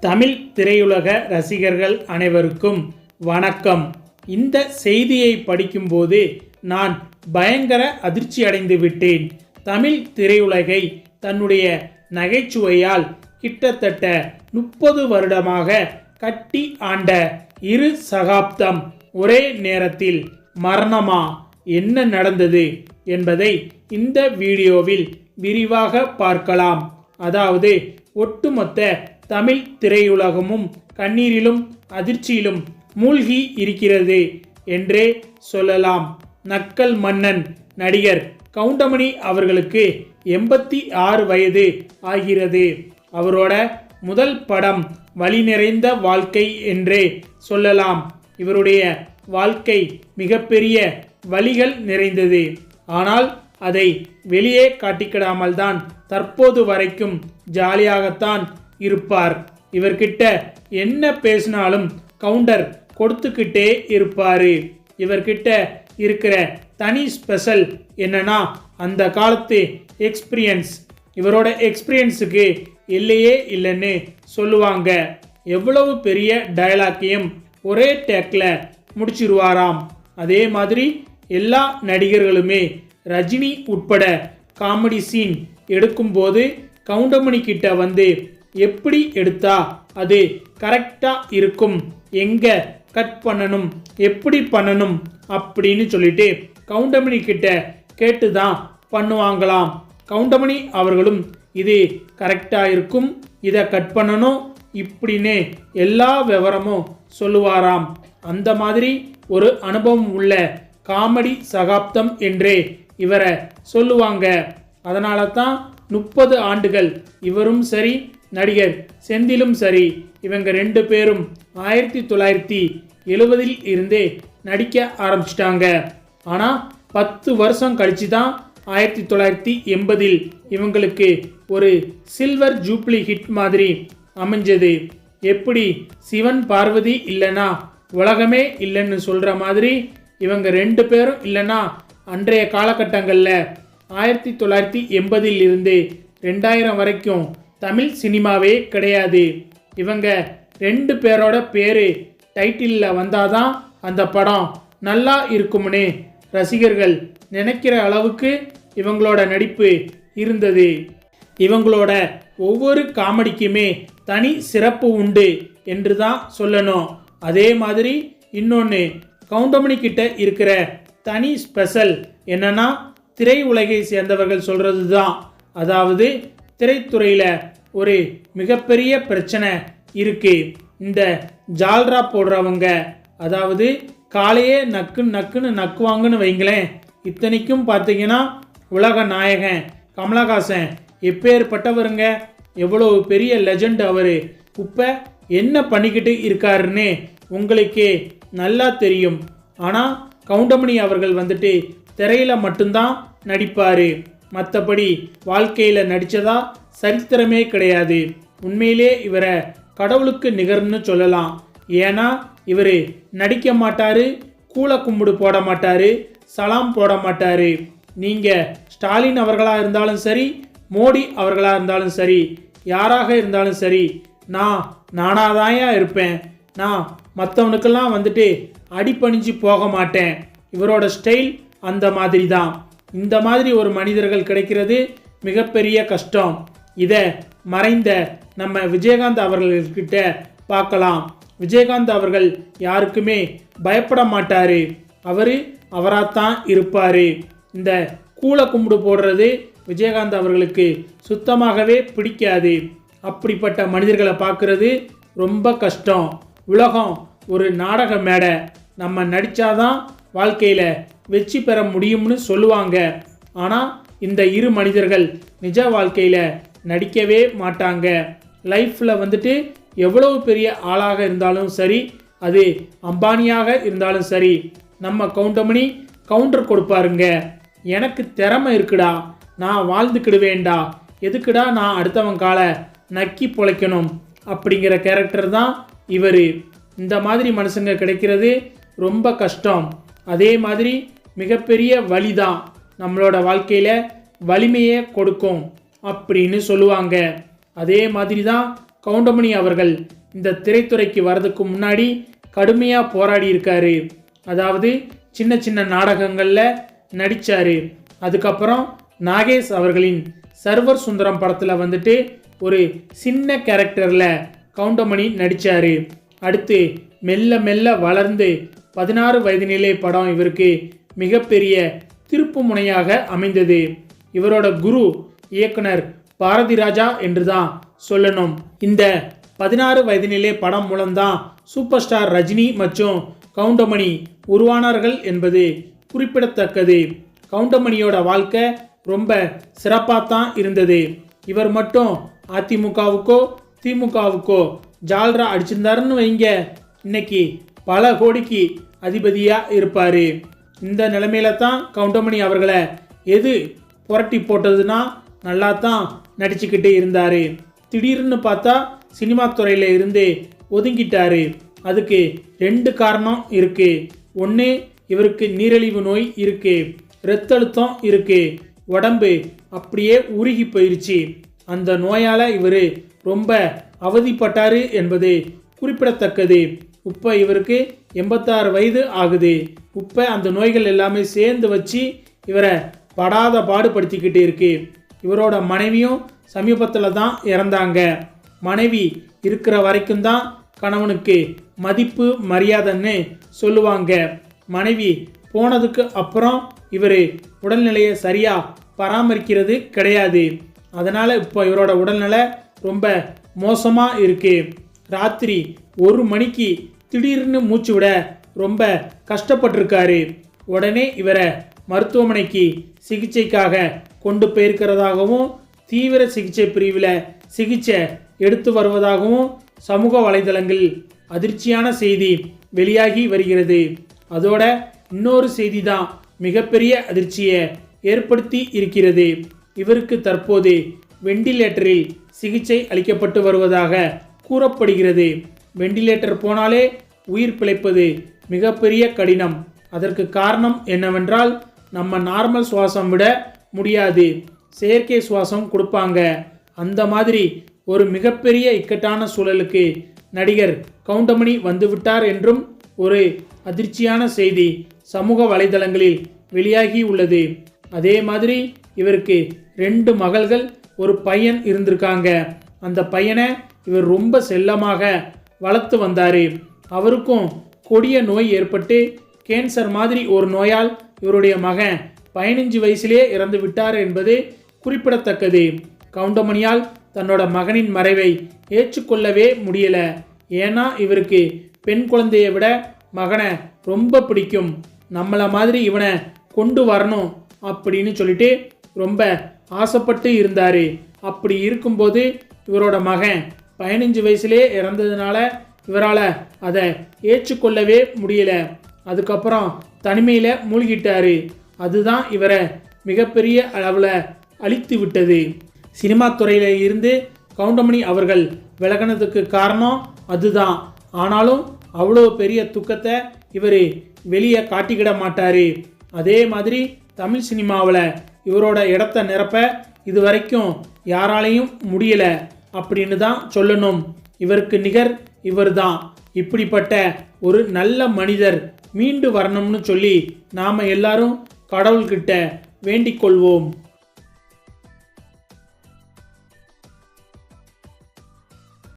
தமிழ் திரையுலக ரசிகர்கள் அனைவருக்கும் வணக்கம். இந்த செய்தியை படிக்கும்போது நான் பயங்கர அதிர்ச்சி அடைந்து விட்டேன். தமிழ் திரையுலகை தன்னுடைய நகைச்சுவையால் கிட்டத்தட்ட 30 வருடமாக கட்டி ஆண்ட இரு சகாப்தம் ஒரே நேரத்தில் மரணமா? என்ன நடந்தது என்பதை இந்த வீடியோவில் விரிவாக பார்க்கலாம். அதாவது ஒட்டுமொத்த தமிழ் திரையுலகமும் கண்ணீரிலும் அதிர்ச்சியிலும் மூழ்கி இருக்கிறது என்றே சொல்லலாம். நக்கல் மன்னன் நடிகர் கவுண்டமணி அவர்களுக்கு 86 வயது ஆகிறது. அவரோட முதல் படம் வலி நிறைந்த வாழ்க்கை என்றே சொல்லலாம். இவருடைய வாழ்க்கை மிகப்பெரிய வலிகள் நிறைந்தது. ஆனால் அதை வெளியே காட்டிக்கிடாமல் தான் தற்போது வரைக்கும் ஜாலியாகத்தான் இருப்பார். இவர்கிட்ட என்ன பேசினாலும் கவுண்டர் கொடுத்துக்கிட்டே இருப்பாரு. இவர்கிட்ட இருக்கிற தனி ஸ்பெஷல் என்னன்னா அந்த காலத்து எக்ஸ்பீரியன்ஸ். இவரோட எக்ஸ்பீரியன்ஸுக்கு இல்லையே இல்லைன்னு சொல்லுவாங்க. எவ்வளவு பெரிய டயலாக்கையும் ஒரே டேக்கில் முடிச்சிருவாராம். அதே மாதிரி எல்லா நடிகர்களுமே ரஜினி உட்பட காமெடி சீன் எடுக்கும்போது கவுண்டமணி கிட்ட வந்து எப்படி எடுத்தா அது கரெக்டாக இருக்கும், எங்கே கட் பண்ணணும், எப்படி பண்ணணும் அப்படின்னு சொல்லிட்டு கவுண்டமணி கிட்ட கேட்டு தான் பண்ணுவாங்களாம். கவுண்டமணி அவர்களும் இது கரெக்டாக இருக்கும், இதை கட் பண்ணணும் இப்படின்னு எல்லா விவரமும் சொல்லுவாராம். அந்த மாதிரி ஒரு அனுபவம் உள்ள காமெடி சகாப்தம் என்றே இவரை சொல்லுவாங்க. அதனால தான் 30 ஆண்டுகள் இவரும் சரி நடிகர் செந்திலும் சரி இவங்க 2 பேரும் 1970 இருந்தே நடிக்க ஆரம்பிச்சிட்டாங்க. ஆனால் 10 வருஷம் கழிச்சு தான் 1980 இவங்களுக்கு ஒரு சில்வர் ஜூப்ளி ஹிட் மாதிரி அமைஞ்சது. எப்படி சிவன் பார்வதி இல்லைன்னா உலகமே இல்லைன்னு சொல்கிற மாதிரி இவங்க 2 பேரும் இல்லைன்னா அன்றைய காலகட்டங்களில் 1980 இருந்து 2000 வரைக்கும் தமிழ் சினிமாவே கிடையாது. இவங்க 2 பேரோட பேர் டைட்டிலில் வந்தாதான் அந்த படம் நல்லா இருக்கும்னு ரசிகர்கள் நினைக்கிற அளவுக்கு இவங்களோட நடிப்பு இருந்தது. இவங்களோட ஒவ்வொரு காமெடிக்குமே தனி சிறப்பு உண்டு என்று தான் சொல்லணும். அதே மாதிரி இன்னொன்று கவுண்டமணி கிட்ட இருக்கிற தனி ஸ்பெஷல் என்னன்னா திரை உலகை சேர்ந்தவர்கள் சொல்கிறது தான். அதாவது திரைத்துறையில் ஒரு மிகப்பெரிய பிரச்சனை இருக்கு. இந்த ஜால்ரா போடுறவங்க, அதாவது காலையே நக்குன்னு நக்குவாங்கன்னு வைங்களேன். இத்தனைக்கும் பார்த்தீங்கன்னா உலக நாயகன் கமலஹாசன் எப்பேற்பட்டவருங்க, எவ்வளவு பெரிய லெஜண்ட் அவர். இப்போ என்ன பண்ணிக்கிட்டு இருக்காருன்னு உங்களுக்கே நல்லா தெரியும். ஆனால் கவுண்டமணி அவர்கள் வந்துட்டு திரையில் மட்டும்தான் நடிப்பார். மற்றபடி வாழ்க்கையில் நடித்ததா சரித்திரமே கிடையாது. உண்மையிலே இவரை கடவுளுக்கு நிகர்னு சொல்லலாம். ஏன்னா இவர் நடிக்க மாட்டார், கூல கும்பிடு போட மாட்டார், சலாம் போட மாட்டார். நீங்கள் ஸ்டாலின் அவர்களாக இருந்தாலும் சரி, மோடி அவர்களாக இருந்தாலும் சரி, யாராக இருந்தாலும் சரி, நானாதாயா இருப்பேன். நான் மற்றவனுக்கெல்லாம் வந்துட்டு அடிபணிஞ்சு போக மாட்டேன். இவரோட ஸ்டைல் அந்த மாதிரி தான். இந்த மாதிரி ஒரு மனிதர்கள் கிடைக்கிறது மிகப்பெரிய கஷ்டம். இதை மறைந்த நம்ம விஜயகாந்த் அவர்கள்கிட்ட பார்க்கலாம். விஜயகாந்த் அவர்கள் யாருக்குமே பயப்பட மாட்டார். அவராகத்தான் இருப்பார். இந்த கூல கும்பிடு போடுறது விஜயகாந்த் அவர்களுக்கு சுத்தமாகவே பிடிக்காது. அப்படிப்பட்ட மனிதர்களை பார்க்குறது ரொம்ப கஷ்டம். உலகம் ஒரு நாடக மேடை, நம்ம நடித்தாதான் வாழ்க்கையில் வெற்றி பெற முடியும்னு சொல்லுவாங்க. ஆனால் இந்த இரு மனிதர்கள் நிஜ வாழ்க்கையில் நடிக்கவே மாட்டாங்க. லைஃப்பில் வந்துட்டு எவ்வளவு பெரிய ஆளாக இருந்தாலும் சரி, அது அம்பானியாக இருந்தாலும் சரி, நம்ம கவுண்டமணி கவுண்டர் கொடுப்பாருங்க. எனக்கு திறமை இருக்குடா, நான் வாழ்ந்துக்கிடுவேண்டா, எதுக்குடா நான் அடுத்தவன் காலை நக்கி பொழைக்கணும் அப்படிங்கிற கேரக்டர் தான் இவர். இந்த மாதிரி மனுஷங்க கிடைக்கிறது ரொம்ப கஷ்டம். அதே மாதிரி மிகப்பெரிய வலி தான் நம்மளோட வாழ்க்கையில் வலிமையை கொடுக்கும் அப்படின்னு சொல்லுவாங்க. அதே மாதிரி தான் கவுண்டமணி அவர்கள் இந்த திரைத்துறைக்கு வர்றதுக்கு முன்னாடி கடுமையாக போராடி இருக்காரு. அதாவது சின்ன சின்ன நாடகங்களில் நடித்தார். அதுக்கப்புறம் நாகேஷ் அவர்களின் சர்வர் சுந்தரம் படத்தில் வந்துட்டு ஒரு சின்ன கேரக்டரில் கவுண்டமணி நடித்தார். அடுத்து மெல்ல மெல்ல வளர்ந்து 16 வயதினிலே படம் இவருக்கு மிகப்பெரிய திருப்பு முனையாக அமைந்தது. இவரோட குரு இயக்குனர் பாரதி ராஜா என்று தான் சொல்லணும். இந்த 16 வயதினிலே படம் மூலம்தான் சூப்பர் ஸ்டார் ரஜினி மற்றும் கவுண்டமணி உருவானார்கள் என்பது குறிப்பிடத்தக்கது. கவுண்டமணியோட வாழ்க்கை ரொம்ப சிறப்பாக தான் இருந்தது. இவர் மட்டும் அதிமுகவுக்கோ திமுகவுக்கோ ஜால்ரா அடிச்சிருந்தாருன்னு வைங்க, இன்னைக்கு பல கோடிக்கு அதிபதியாக இருப்பார். இந்த நிலைமையில தான் கவுண்டமணி அவர்களை எது புரட்டி போட்டதுன்னா நல்லா தான் நடிச்சுக்கிட்டே இருந்தார். திடீர்னு பார்த்தா சினிமா துறையில் இருந்து ஒதுங்கிட்டாரு. அதுக்கு 2 காரணம் இருக்கு. ஒன்று, இவருக்கு நீரிழிவு நோய் இருக்கு, இரத்த அழுத்தம் இருக்கு, உடம்பு அப்படியே உருகி போயிருச்சு. அந்த நோயால் இவர் ரொம்ப அவதிப்பட்டாரு என்பது குறிப்பிடத்தக்கது. இப்போ இவருக்கு 86 வயது ஆகுது. இப்போ அந்த நோய்கள் எல்லாமே சேர்ந்து வச்சு இவரை படாத பாடுபடுத்திக்கிட்டு இருக்கு. இவரோட மனைவியும் சமீபத்தில் தான் இறந்தாங்க. மனைவி இருக்கிற வரைக்கும் தான் கணவனுக்கு மதிப்பு மரியாதைன்னு சொல்லுவாங்க. மனைவி போனதுக்கு அப்புறம் இவர் உடல்நிலையை சரியாக பராமரிக்கிறது கிடையாது. அதனால் இப்போ இவரோட உடல்நிலை ரொம்ப மோசமாக இருக்கு. ராத்திரி 1 மணிக்கு திடீர்னு மூச்சு விட ரொம்ப கஷ்டப்பட்டிருக்காரு. உடனே இவரை மருத்துவமனைக்கு சிகிச்சைக்காக கொண்டு போயிருக்கிறதாகவும் தீவிர சிகிச்சை பிரிவில் சிகிச்சை எடுத்து வருவதாகவும் சமூக வலைதளங்கள் அதிர்ச்சியான செய்தி வெளியாகி வருகிறது. அதோட இன்னொரு செய்தி தான் மிகப்பெரிய அதிர்ச்சியை ஏற்படுத்தி இருக்கிறது. இவருக்கு தற்போது வெண்டிலேட்டரில் சிகிச்சை அளிக்கப்பட்டு வருவதாக கூறப்படுகிறது. வெண்டிலேட்டர் போனாலே உயிர் பிழைப்பது மிகப்பெரிய கடினம். அதற்கு காரணம் என்னவென்றால் நம்ம நார்மல் சுவாசம் விட முடியாது, செயற்கை சுவாசம் கொடுப்பாங்க. அந்த மாதிரி ஒரு மிகப்பெரிய இக்கட்டான சூழலுக்கு நடிகர் கவுண்டமணி வந்துவிட்டார் என்றும் ஒரு அதிர்ச்சியான செய்தி சமூக வலைதளங்களில் வெளியாகி உள்ளது. அதே மாதிரி இவருக்கு 2 மகள்கள், ஒரு பையன் இருந்திருக்காங்க. அந்த பையனை இவர் ரொம்ப செல்லமாக வளர்த்து வந்தார். அவருக்கும் கொடிய நோய் ஏற்பட்டு கேன்சர் மாதிரி ஒரு நோயால் இவருடைய மகன் 15 வயசிலே இறந்து விட்டார் என்பது குறிப்பிடத்தக்கது. கவுண்டமணியால் தன்னோட மகனின் மறைவை ஏற்றுக்கொள்ளவே முடியல. ஏன்னா இவருக்கு பெண் குழந்தையை விட மகனை ரொம்ப பிடிக்கும். நம்மளை மாதிரி இவனை கொண்டு வரணும் அப்படின்னு சொல்லிட்டு ரொம்ப ஆசைப்பட்டு இருந்தார். அப்படி இருக்கும்போது இவரோட மகன் 15 வயசுலே இறந்ததுனால இவரால் அதை ஏற்றுக்கொள்ளவே முடியல. அதுக்கப்புறம் தனிமையில் மூழ்கிட்டார். அதுதான் இவரை மிகப்பெரிய அளவில் அழித்து விட்டது. சினிமா துறையில் இருந்து கவுண்டமணி அவர்கள் விலகினதுக்கு காரணம் அதுதான். ஆனாலும் அவ்வளோ பெரிய துக்கத்தை இவர் வெளியே காட்டிக்கிட மாட்டார். அதே மாதிரி தமிழ் சினிமாவில் இவரோட இடத்த நிரப்ப இதுவரைக்கும் யாராலையும் முடியலை அப்படின்னு தான் சொல்லணும். இவருக்கு நிகர் இவர் தான். இப்படிப்பட்ட ஒரு நல்ல மனிதர் மீண்டு வரணும்னு சொல்லி நாம் எல்லாரும் கடவுள்கிட்ட வேண்டிக் கொள்வோம்.